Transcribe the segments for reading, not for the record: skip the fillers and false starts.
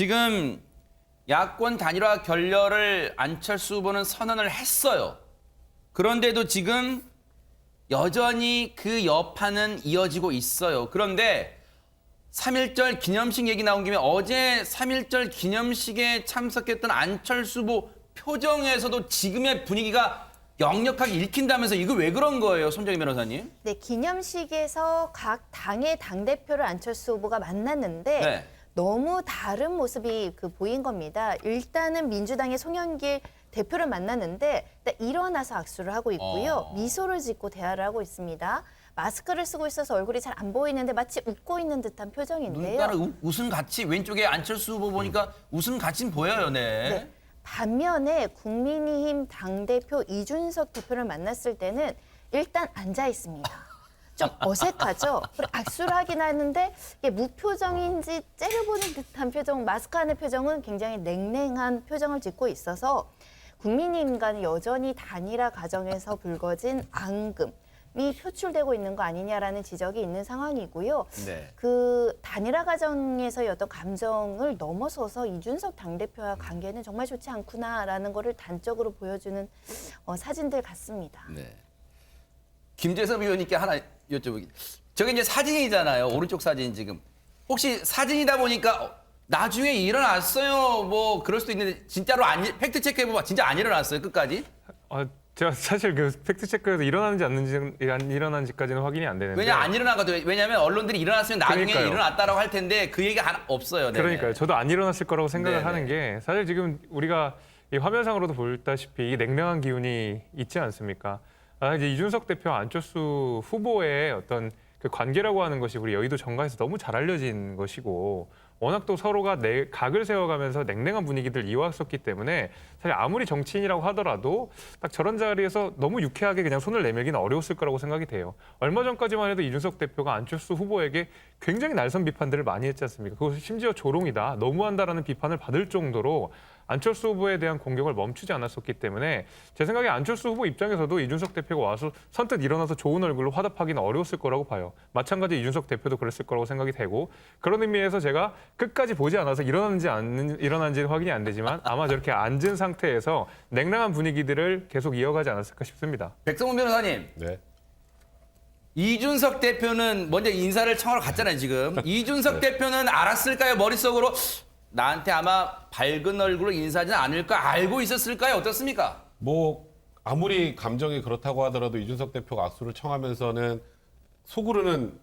지금 야권 단일화 결렬을 안철수 후보는 선언을 했어요. 그런데도 지금 여전히 그 여파는 이어지고 있어요. 그런데 3.1절 기념식 얘기 나온 김에 어제 3.1절 기념식에 참석했던 안철수 후보 표정에서도 지금의 분위기가 역력하게 읽힌다면서 이거 왜 그런 거예요, 손정희 변호사님? 네, 기념식에서 각 당의 당대표를 안철수 후보가 만났는데 네. 너무 다른 모습이 보인 겁니다. 일단은 민주당의 송영길 대표를 만났는데 일어나서 악수를 하고 있고요. 미소를 짓고 대화를 하고 있습니다. 마스크를 쓰고 있어서 얼굴이 잘 안 보이는데 마치 웃고 있는 듯한 표정인데요. 눈가는 웃음 같이 왼쪽에 안철수 후보 보니까 웃음 같이 보여요, 네. 네. 반면에 국민의힘 당대표 이준석 대표를 만났을 때는 일단 앉아 있습니다. 좀 어색하죠? 그리고 악수를 하긴 하는데 이게 무표정인지 째려보는 듯한 표정, 마스크 안의 표정은 굉장히 냉랭한 표정을 짓고 있어서 국민의힘과는 여전히 단일화 과정에서 불거진 앙금이 표출되고 있는 거 아니냐라는 지적이 있는 상황이고요. 네. 그 단일화 과정에서의 어떤 감정을 넘어서서 이준석 당대표와 관계는 정말 좋지 않구나라는 거를 단적으로 보여주는 사진들 같습니다. 네. 김재섭 의원님께 하나 여쭤보기. 저게 이제 사진이잖아요. 오른쪽 사진 지금. 혹시 사진이다 보니까 나중에 일어났어요. 뭐 그럴 수도 있는데 진짜로 팩트 체크해보면 진짜 안 일어났어요. 끝까지. 제가 사실 그 팩트 체크에서 일어나는지 안 일어난지까지는 확인이 안 되는데. 왜냐 안 일어나거든요. 왜냐하면 언론들이 일어났으면 나중에 그러니까요. 일어났다라고 할 텐데 그 얘기가 없어요. 네네. 그러니까요. 저도 안 일어났을 거라고 생각을 네네. 하는 게 사실 지금 우리가 이 화면상으로도 보다시피 이 냉랭한 기운이 있지 않습니까? 이제 이준석 대표 안철수 후보의 어떤 그 관계라고 하는 것이 우리 여의도 정가에서 너무 잘 알려진 것이고 워낙 또 서로가 각을 세워가면서 냉랭한 분위기들 이어왔었기 때문에 사실 아무리 정치인이라고 하더라도 딱 저런 자리에서 너무 유쾌하게 그냥 손을 내밀기는 어려웠을 거라고 생각이 돼요. 얼마 전까지만 해도 이준석 대표가 안철수 후보에게 굉장히 날선 비판들을 많이 했지 않습니까? 그것이 심지어 조롱이다, 너무한다라는 비판을 받을 정도로 안철수 후보에 대한 공격을 멈추지 않았었기 때문에 제 생각에 안철수 후보 입장에서도 이준석 대표가 와서 선뜻 일어나서 좋은 얼굴로 화답하기는 어려웠을 거라고 봐요. 마찬가지 이준석 대표도 그랬을 거라고 생각이 되고 그런 의미에서 제가 끝까지 보지 않아서 일어난지는 확인이 안 되지만 아마 저렇게 앉은 상태에서 냉랭한 분위기들을 계속 이어가지 않았을까 싶습니다. 백성훈 변호사님. 네. 이준석 대표는 먼저 인사를 청하러 갔잖아요, 지금. 이준석 대표는 알았을까요? 머릿속으로 나한테 아마 밝은 얼굴로 인사하지는 않을까 알고 있었을까요? 어떻습니까? 뭐 아무리 감정이 그렇다고 하더라도 이준석 대표가 악수를 청하면서는 속으로는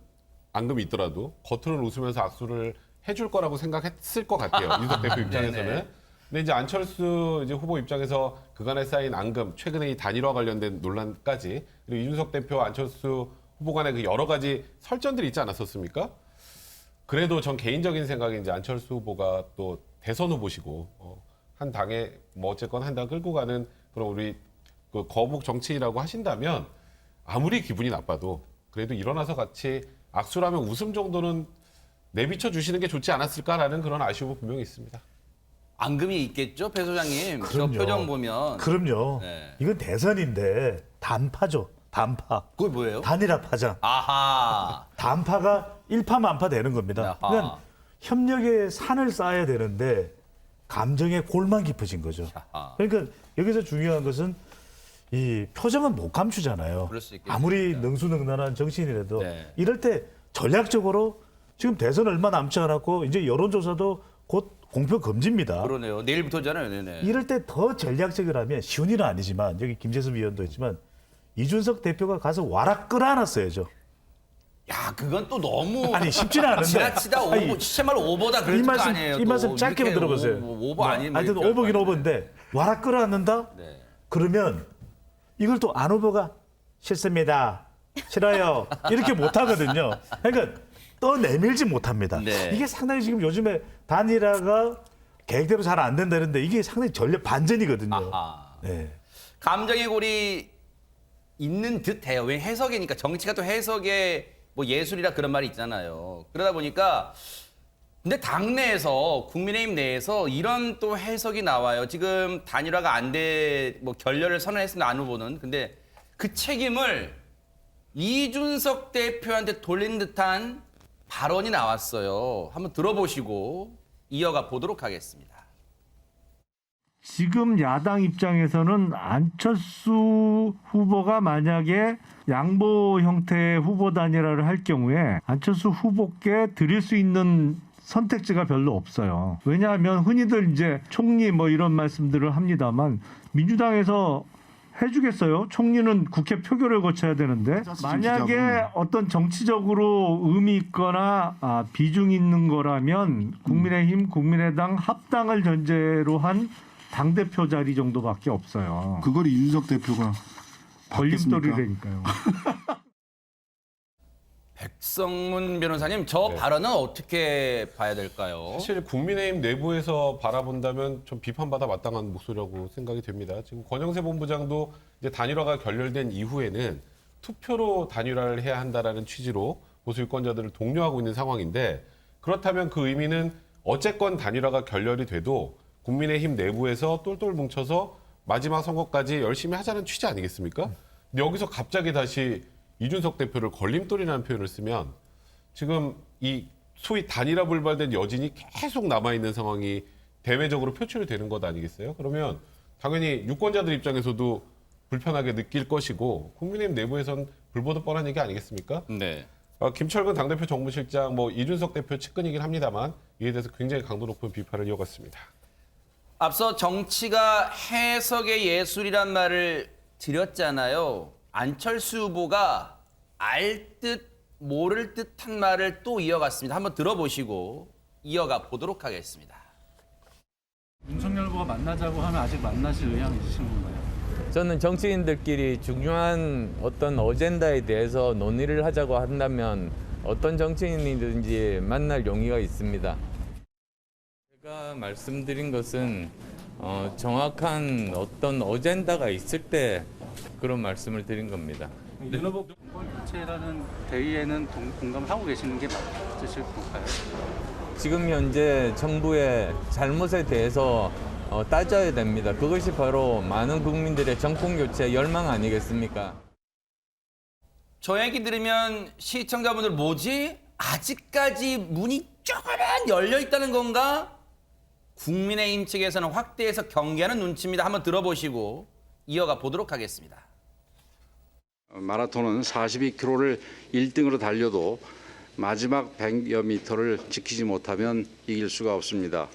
앙금이 있더라도 겉으로는 웃으면서 악수를 해줄 거라고 생각했을 것 같아요. 이준석 대표 입장에서는. 네네. 근데 이제 안철수 후보 입장에서 그간에 쌓인 앙금, 최근에 이 단일화 관련된 논란까지 그리고 이준석 대표, 안철수 후보 간의 그 여러 가지 설전들이 있지 않았었습니까? 그래도 전 개인적인 생각에 이제 안철수 후보가 또 대선 후보시고 한 당에 뭐 어쨌건 한 당 끌고 가는 그런 우리 그 거북 정치인이라고 하신다면 아무리 기분이 나빠도 그래도 일어나서 같이 악수를 하면 웃음 정도는 내비쳐 주시는 게 좋지 않았을까라는 그런 아쉬움은 분명히 있습니다. 앙금이 있겠죠, 배 소장님. 저 그럼요. 표정 보면. 그럼요. 네. 이건 대선인데 단파죠. 단파. 그게 뭐예요? 단일화 파장. 아하. 단파가 일파만파 되는 겁니다. 아하. 그러니까 협력의 산을 쌓아야 되는데 감정의 골만 깊어진 거죠. 아하. 그러니까 여기서 중요한 것은 이 표정은 못 감추잖아요. 그럴 수 있겠죠. 아무리 능수능란한 정치인이라도 네. 이럴 때 전략적으로 지금 대선 얼마 남지 않았고 이제 여론조사도 곧 공표 금지입니다. 그러네요. 내일부터잖아요. 네네. 이럴 때 더 전략적이라면 쉬운 일은 아니지만 여기 김재섭 위원도 있지만 이준석 대표가 가서 와락 끌어안았어야죠. 야, 그건 또 너무 아니 쉽지는 않은데. 지나치다 오버, 아니, 진짜말로 오버다 그럴 거 아니에요. 이 말씀 짧게만 들어보세요. 오버 아니면 하여튼 오버긴 오버인데 와락 끌어안는다? 네. 그러면 이걸 또 안 후보가 싫습니다. 싫어요. 이렇게 못 하거든요. 그러니까 떠내밀지 못합니다. 네. 이게 상당히 지금 요즘에 단일화가 계획대로 잘 안 된다는데 이게 상당히 전략 반전이거든요. 아하. 네. 감정의 골이 있는 듯해요. 왜 해석이니까 정치가 또 해석의 뭐 예술이라 그런 말이 있잖아요. 그러다 보니까 근데 당내에서 국민의힘 내에서 이런 또 해석이 나와요. 지금 단일화가 안 돼 뭐 결렬을 선언했습니다. 안 후보는. 근데 그 책임을 이준석 대표한테 돌린 듯한 발언이 나왔어요. 한번 들어보시고 이어가 보도록 하겠습니다. 지금 야당 입장에서는 안철수 후보가 만약에 양보 형태의 후보 단일화를 할 경우에 안철수 후보께 드릴 수 있는 선택지가 별로 없어요. 왜냐하면 흔히들 이제 총리 뭐 이런 말씀들을 합니다만 민주당에서 해주겠어요? 총리는 국회 표결을 거쳐야 되는데 만약에 어떤 정치적으로 의미 있거나 비중 있는 거라면 국민의힘, 국민의당 합당을 전제로 한 당대표 자리 정도밖에 없어요. 그걸 이준석 대표가 받겠습니까? 걸림돌이라니까요. 백성문 변호사님, 저 네. 발언은 어떻게 봐야 될까요? 사실 국민의힘 내부에서 바라본다면 좀 비판받아 마땅한 목소리라고 생각이 됩니다. 지금 권영세 본부장도 이제 단일화가 결렬된 이후에는 투표로 단일화를 해야 한다라는 취지로 보수 유권자들을 독려하고 있는 상황인데, 그렇다면 그 의미는 어쨌건 단일화가 결렬이 돼도 국민의힘 내부에서 똘똘 뭉쳐서 마지막 선거까지 열심히 하자는 취지 아니겠습니까? 근데 여기서 갑자기 다시 이준석 대표를 걸림돌이라는 표현을 쓰면 지금 이 소위 단일화 불발된 여진이 계속 남아있는 상황이 대외적으로 표출이 되는 것 아니겠어요? 그러면 당연히 유권자들 입장에서도 불편하게 느낄 것이고 국민의힘 내부에선 불보듯 뻔한 얘기 아니겠습니까? 네. 김철근 당대표 정무실장, 이준석 대표 측근이긴 합니다만 이에 대해서 굉장히 강도 높은 비판을 이어갔습니다. 앞서 정치가 해석의 예술이란 말을 드렸잖아요. 안철수 후보가 알 듯 모를 듯한 말을 또 이어갔습니다. 한번 들어보시고 이어가 보도록 하겠습니다. 윤석열 후보가 만나자고 하면 아직 만나실 의향이 있으신 건가요? 저는 정치인들끼리 중요한 어떤 어젠다에 대해서 논의를 하자고 한다면 어떤 정치인이든지 만날 용의가 있습니다. 제가 말씀드린 것은 정확한 어떤 어젠다가 있을 때 그런 말씀을 드린 겁니다. 윤 후보 공범유체라는 대의에는 공감하고 계시는 게 맞으실 건가요? 지금 현재 정부의 잘못에 대해서 따져야 됩니다. 그것이 바로 많은 국민들의 정권교체 열망 아니겠습니까? 저 얘기 들으면 시청자분들 뭐지? 아직까지 문이 조금만 열려 있다는 건가? 국민의힘 측에서는 확대해서 경계하는 눈치입니다. 한번 들어보시고 이어가 보도록 하겠습니다. 마라톤은 42km를 1등으로 달려도 마지막 100여 미터를 지키지 못하면 이길 수가 없습니다.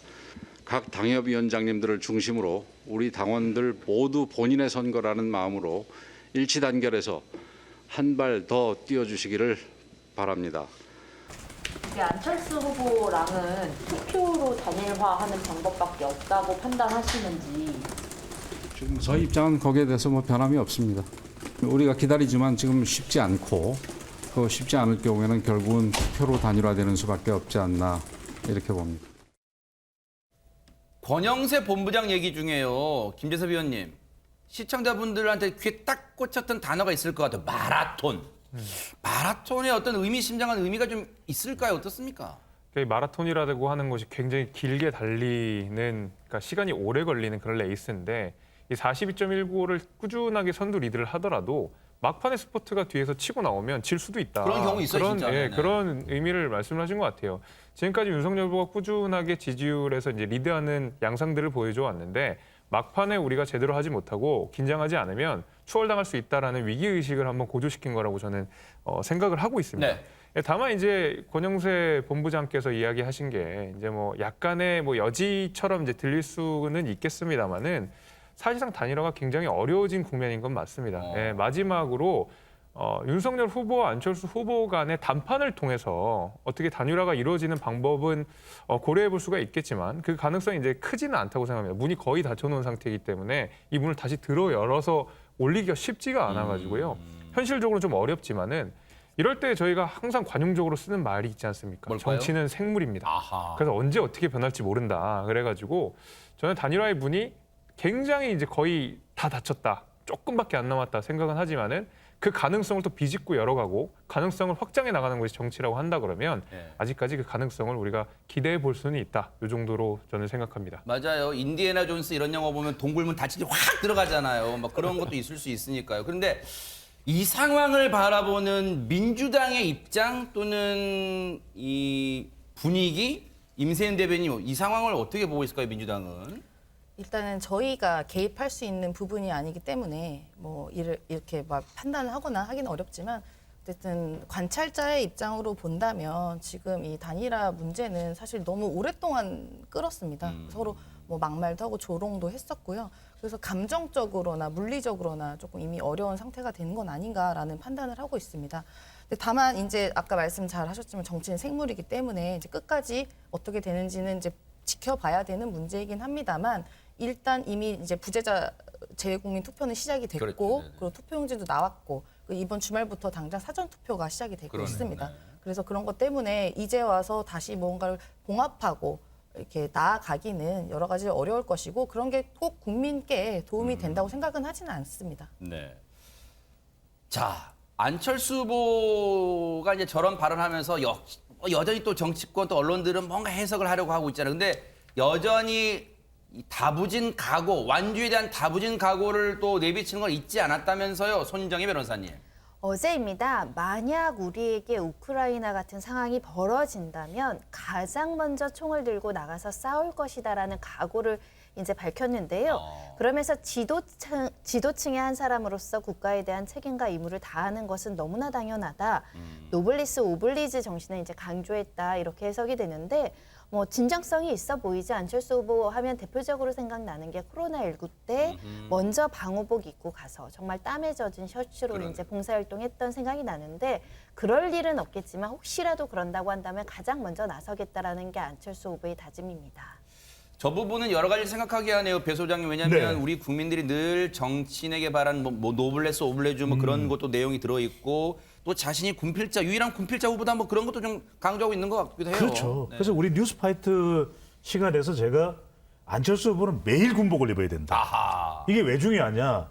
각 당협위원장님들을 중심으로 우리 당원들 모두 본인의 선거라는 마음으로 일치 단결해서 한 발 더 뛰어주시기를 바랍니다. 안철수 후보랑은 투표로 단일화하는 방법밖에 없다고 판단하시는지. 지금 저희 입장은 거기에 대해서 변함이 없습니다. 우리가 기다리지만 지금 쉽지 않고 또 쉽지 않을 경우에는 결국은 투표로 단일화되는 수밖에 없지 않나 이렇게 봅니다. 권영세 본부장 얘기 중에요. 김재섭 의원님, 시청자분들한테 귀에 딱 꽂혔던 단어가 있을 것 같아요. 마라톤. 마라톤의 어떤 의미심장한 의미가 좀 있을까요? 어떻습니까? 이 마라톤이라고 하는 것이 굉장히 길게 달리는, 그러니까 시간이 오래 걸리는 그런 레이스인데 이 42.195를 꾸준하게 선두 리드를 하더라도 막판에 스포츠가 뒤에서 치고 나오면 질 수도 있다. 그런 경우 있어요, 진짜. 예, 네네. 그런 의미를 말씀하신 것 같아요. 지금까지 윤석열 후보가 꾸준하게 지지율에서 이제 리드하는 양상들을 보여줘 왔는데 막판에 우리가 제대로 하지 못하고 긴장하지 않으면 추월당할 수 있다라는 위기 의식을 한번 고조시킨 거라고 저는 생각을 하고 있습니다. 네. 예, 다만 이제 권영세 본부장께서 이야기하신 게 이제 약간의 여지처럼 이제 들릴 수는 있겠습니다만은 사실상 단일화가 굉장히 어려워진 국면인 건 맞습니다. 예, 마지막으로 윤석열 후보와 안철수 후보 간의 담판을 통해서 어떻게 단일화가 이루어지는 방법은 고려해 볼 수가 있겠지만 그 가능성이 이제 크지는 않다고 생각합니다. 문이 거의 닫혀놓은 상태이기 때문에 이 문을 다시 들어 열어서 올리기가 쉽지가 않아가지고요. 현실적으로 좀 어렵지만은 이럴 때 저희가 항상 관용적으로 쓰는 말이 있지 않습니까? 뭘까요? 정치는 생물입니다. 아하. 그래서 언제 어떻게 변할지 모른다. 그래가지고 저는 단일화의 문이 굉장히 이제 거의 다 닫혔다. 조금밖에 안 남았다 생각은 하지만은 그 가능성을 또 비집고 열어가고 가능성을 확장해 나가는 것이 정치라고 한다 그러면 네. 아직까지 그 가능성을 우리가 기대해 볼 수는 있다. 이 정도로 저는 생각합니다. 맞아요. 인디애나 존스 이런 영화 보면 동굴문 닫히지 확 들어가잖아요. 막 그런 것도 있을 수 있으니까요. 그런데 이 상황을 바라보는 민주당의 입장 또는 이 분위기 임세은 대변인 이 상황을 어떻게 보고 있을까요, 민주당은? 일단은 저희가 개입할 수 있는 부분이 아니기 때문에 뭐 이렇게 막 판단을 하거나 하기는 어렵지만 어쨌든 관찰자의 입장으로 본다면 지금 이 단일화 문제는 사실 너무 오랫동안 끌었습니다. 서로 뭐 막말도 하고 조롱도 했었고요. 그래서 감정적으로나 물리적으로나 조금 이미 어려운 상태가 되는 건 아닌가라는 판단을 하고 있습니다. 근데 다만 이제 아까 말씀 잘 하셨지만 정치는 생물이기 때문에 이제 끝까지 어떻게 되는지는 이제 지켜봐야 되는 문제이긴 합니다만 일단 이미 이제 부재자 재외국민 투표는 시작이 됐고 그렇죠. 네네. 그리고 투표용지도 나왔고 이번 주말부터 당장 사전 투표가 시작이 되고 그러네요. 있습니다. 네. 그래서 그런 것 때문에 이제 와서 다시 뭔가를 봉합하고 이렇게 나아가기는 여러 가지 어려울 것이고 그런 게 꼭 국민께 도움이 된다고 생각은 하지는 않습니다. 네. 자, 안철수 후보가 이제 저런 발언하면서 여전히 또 정치권 또 언론들은 뭔가 해석을 하려고 하고 있잖아요. 근데 여전히 이 다부진 각오, 완주에 대한 다부진 각오를 또 내비치는 걸 잊지 않았다면서요, 손정혜 변호사님. 어제입니다. 만약 우리에게 우크라이나 같은 상황이 벌어진다면 가장 먼저 총을 들고 나가서 싸울 것이다라는 각오를 이제 밝혔는데요. 그러면서 지도층의 한 사람으로서 국가에 대한 책임과 의무를 다하는 것은 너무나 당연하다. 노블리스 오블리즈 정신을 이제 강조했다. 이렇게 해석이 되는데 뭐 진정성이 있어 보이지 안철수 후보 하면 대표적으로 생각나는 게 코로나19 때 먼저 방호복 입고 가서 정말 땀에 젖은 셔츠로 이제 봉사활동했던 생각이 나는데 그럴 일은 없겠지만 혹시라도 그런다고 한다면 가장 먼저 나서겠다라는 게 안철수 후보의 다짐입니다. 저 부분은 여러 가지 생각하게 하네요, 배 소장님. 왜냐하면 네. 우리 국민들이 늘 정치인에게 바란 뭐 노블레스 오블레주 뭐 그런 것도 내용이 들어있고 또 자신이 군필자, 유일한 군필자 후보다 뭐 그런 것도 좀 강조하고 있는 것 같기도 해요. 그렇죠. 네. 그래서 우리 뉴스파이트 시간에서 제가 안철수 후보는 매일 군복을 입어야 된다. 아하. 이게 왜 중요하냐?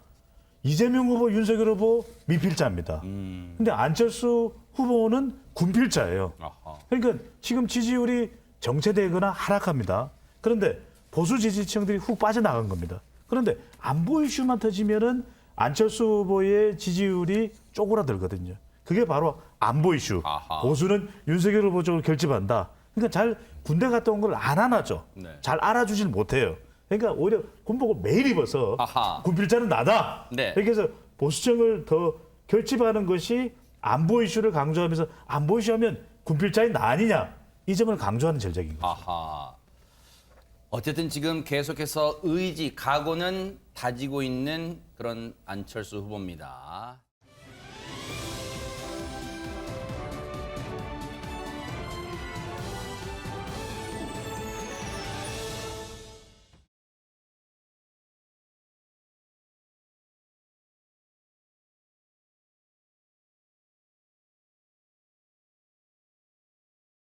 이재명 후보, 윤석열 후보 미필자입니다. 근데 안철수 후보는 군필자예요. 아하. 그러니까 지금 지지율이 정체되거나 하락합니다. 그런데 보수 지지층들이 훅 빠져나간 겁니다. 그런데 안보 이슈만 터지면은 안철수 후보의 지지율이 쪼그라들거든요. 그게 바로 안보 이슈. 아하. 보수는 윤석열 후보 쪽으로 결집한다. 그러니까 잘 군대 갔다 온 걸 안 안아죠. 네. 잘 알아주질 못해요. 그러니까 오히려 군복을 매일 입어서 아하. 군필자는 나다. 네. 이렇게 해서 보수층을 더 결집하는 것이 안보 이슈를 강조하면서 안보 이슈하면 군필자인 나 아니냐. 이 점을 강조하는 전략인 거죠. 아하. 어쨌든 지금 계속해서 의지, 각오는 다지고 있는 그런 안철수 후보입니다.